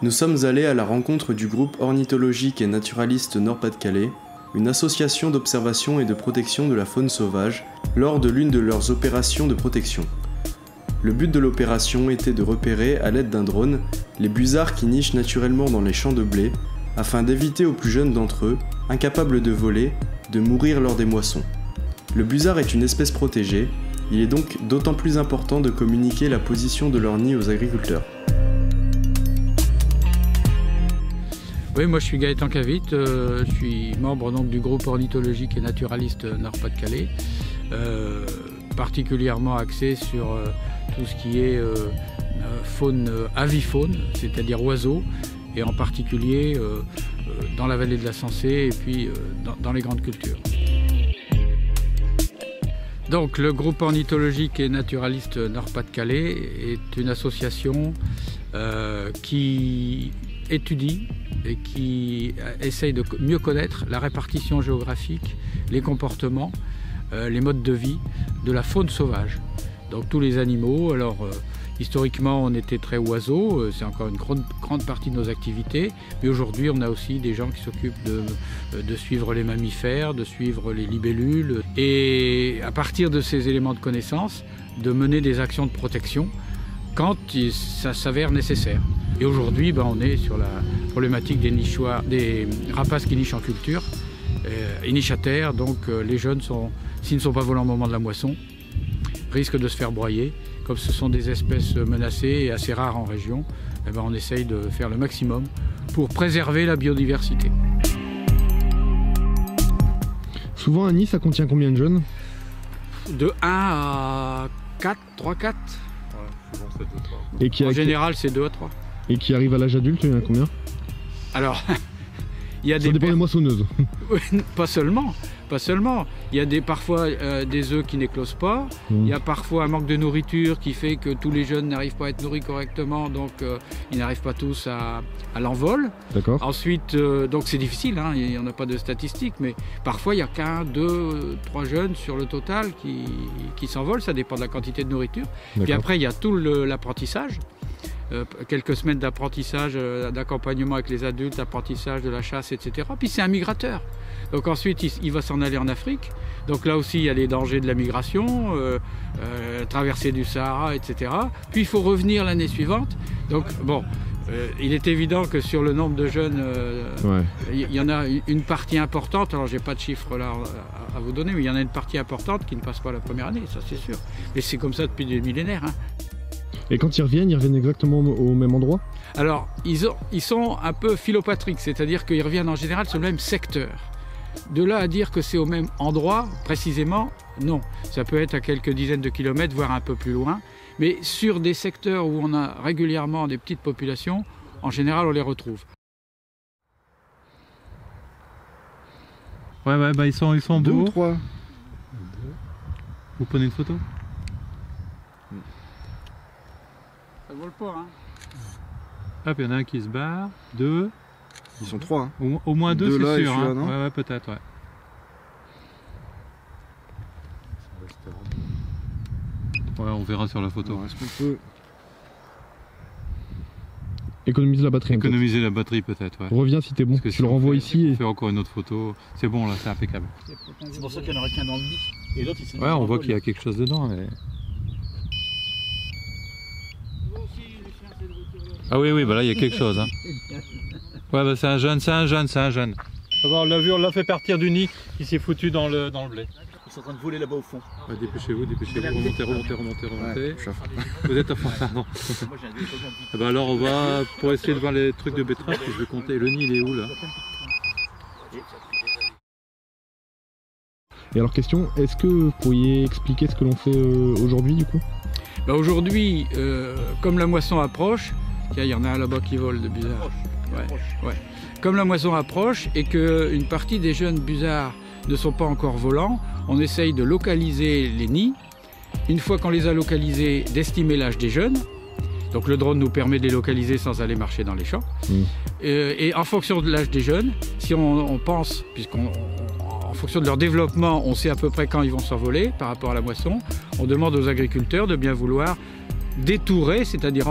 Nous sommes allés à la rencontre du groupe ornithologique et naturaliste Nord-Pas-de-Calais, une association d'observation et de protection de la faune sauvage, lors de l'une de leurs opérations de protection. Le but de l'opération était de repérer, à l'aide d'un drone, les busards qui nichent naturellement dans les champs de blé, afin d'éviter aux plus jeunes d'entre eux, incapables de voler, de mourir lors des moissons. Le busard est une espèce protégée, il est donc d'autant plus important de communiquer la position de leur nid aux agriculteurs. Oui, moi je suis Gaëtan Cavit, je suis membre donc, du groupe ornithologique et naturaliste Nord-Pas-de-Calais, particulièrement axé sur tout ce qui est faune avifaune, c'est-à-dire oiseaux, et en particulier dans la vallée de la Sensée et puis dans les grandes cultures. Donc le groupe ornithologique et naturaliste Nord-Pas-de-Calais est une association qui étudie et qui essaye de mieux connaître la répartition géographique, les comportements, les modes de vie de la faune sauvage. Donc tous les animaux. Alors historiquement on était très oiseaux, c'est encore une grande partie de nos activités, mais aujourd'hui on a aussi des gens qui s'occupent de suivre les mammifères, de suivre les libellules, et à partir de ces éléments de connaissance, de mener des actions de protection quand ça s'avère nécessaire. Et aujourd'hui, on est sur la problématique des rapaces qui nichent en culture. Ils nichent à terre, donc les jeunes, s'ils ne sont pas volés au moment de la moisson, risquent de se faire broyer. Comme ce sont des espèces menacées et assez rares en région, on essaye de faire le maximum pour préserver la biodiversité. Souvent un nid, ça contient combien de jeunes? De 1 à 4, 3-4. Et en général, c'est 2 à 3. Et qui arrive à l'âge adulte, il y en a combien? Alors, il y a ça dépend des moissonneuses. Pas seulement. Il y a parfois des œufs qui n'éclosent pas. Il y a parfois un manque de nourriture qui fait que tous les jeunes n'arrivent pas à être nourris correctement, donc ils n'arrivent pas tous à l'envol. D'accord. Ensuite, donc c'est difficile, hein, il n'y en a pas de statistiques, mais parfois il n'y a qu'un, 2, 3 jeunes sur le total qui s'envolent, ça dépend de la quantité de nourriture. Puis après, il y a tout l'apprentissage. Quelques semaines d'apprentissage, d'accompagnement avec les adultes, apprentissage de la chasse, etc. Puis c'est un migrateur. Donc ensuite, il va s'en aller en Afrique. Donc là aussi, il y a les dangers de la migration, traversée du Sahara, etc. Puis il faut revenir l'année suivante. Donc bon, il est évident que sur le nombre de jeunes, il y en a une partie importante. Alors j'ai pas de chiffres là à vous donner, mais il y en a une partie importante qui ne passe pas la première année, ça c'est sûr. Mais c'est comme ça depuis des millénaires. Hein. Et quand ils reviennent exactement au même endroit? Alors, ils sont un peu philopatriques, c'est-à-dire qu'ils reviennent en général sur le même secteur. De là à dire que c'est au même endroit, précisément, non. Ça peut être à quelques dizaines de kilomètres, voire un peu plus loin. Mais sur des secteurs où on a régulièrement des petites populations, en général, on les retrouve. Ouais, ils sont beaux. 2 ou 3. Vous prenez une photo? Ça vole pas, hein. Hop, il y en a un qui se barre, 2. Ils sont 3. Hein. Au moins 2, c'est sûr. Hein. Ouais, peut-être, ouais. Ouais, on verra sur la photo. Est-ce qu'on peut économiser la batterie? Économiser la batterie, peut-être, ouais. Reviens si t'es bon, tu le renvoies ici. On fait encore une autre photo. C'est bon, là, c'est impeccable. C'est pour ça qu'il y en aurait qu'un dans le nid. Et l'autre, il s'est ouais, on voit qu'il y a quelque chose dedans. Mais... Ah oui, là, il y a quelque chose. Hein. Ouais, c'est un jeune. On l'a vu, on l'a fait partir du nid, il s'est foutu dans le blé. Ils sont en train de voler là-bas au fond. Ouais, dépêchez-vous, remontez. Vous êtes à fond, pardon. Alors on va, pour essayer de voir les trucs de betterave, je vais compter. Le nid, il est où là? Et alors question, est-ce que vous pourriez expliquer ce que l'on fait aujourd'hui du coup? Aujourd'hui, comme la moisson approche, il y en a un là-bas qui vole de busards. Ouais. Comme la moisson approche et qu'une partie des jeunes busards ne sont pas encore volants, on essaye de localiser les nids. Une fois qu'on les a localisés, d'estimer l'âge des jeunes. Donc le drone nous permet de les localiser sans aller marcher dans les champs. Et en fonction de l'âge des jeunes, si on pense, en fonction de leur développement, on sait à peu près quand ils vont s'envoler par rapport à la moisson, on demande aux agriculteurs de bien vouloir détourer, c'est-à-dire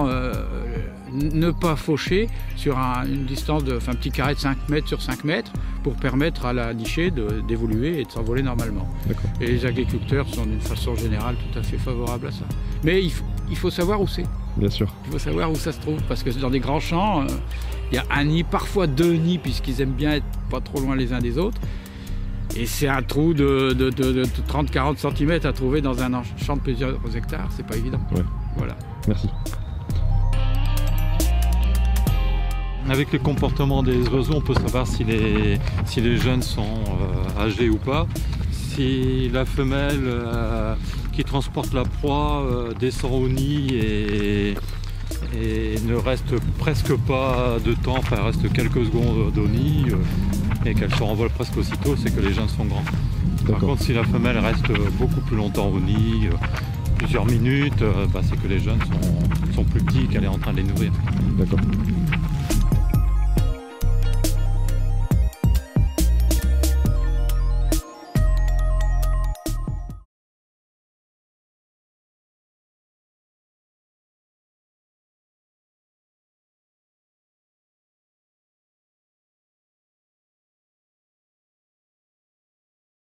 ne pas faucher sur une distance un petit carré de 5 mètres sur 5 mètres pour permettre à la nichée d'évoluer et de s'envoler normalement. Et les agriculteurs sont d'une façon générale tout à fait favorables à ça. Mais il faut savoir où c'est. Bien sûr. Il faut savoir où ça se trouve, parce que dans des grands champs, il y a un nid, parfois 2 nids, puisqu'ils aiment bien être pas trop loin les uns des autres. Et c'est un trou de 30-40 cm à trouver dans un champ de plusieurs hectares, c'est pas évident. Ouais. Voilà. Merci. Avec le comportement des oiseaux, on peut savoir si les jeunes sont âgés ou pas. Si la femelle qui transporte la proie descend au nid et ne reste presque pas de temps, enfin reste quelques secondes au nid et qu'elle se renvole presque aussitôt, c'est que les jeunes sont grands. Par contre, si la femelle reste beaucoup plus longtemps au nid, plusieurs minutes, c'est que les jeunes sont plus petits, qu'elle est en train de les nourrir. D'accord.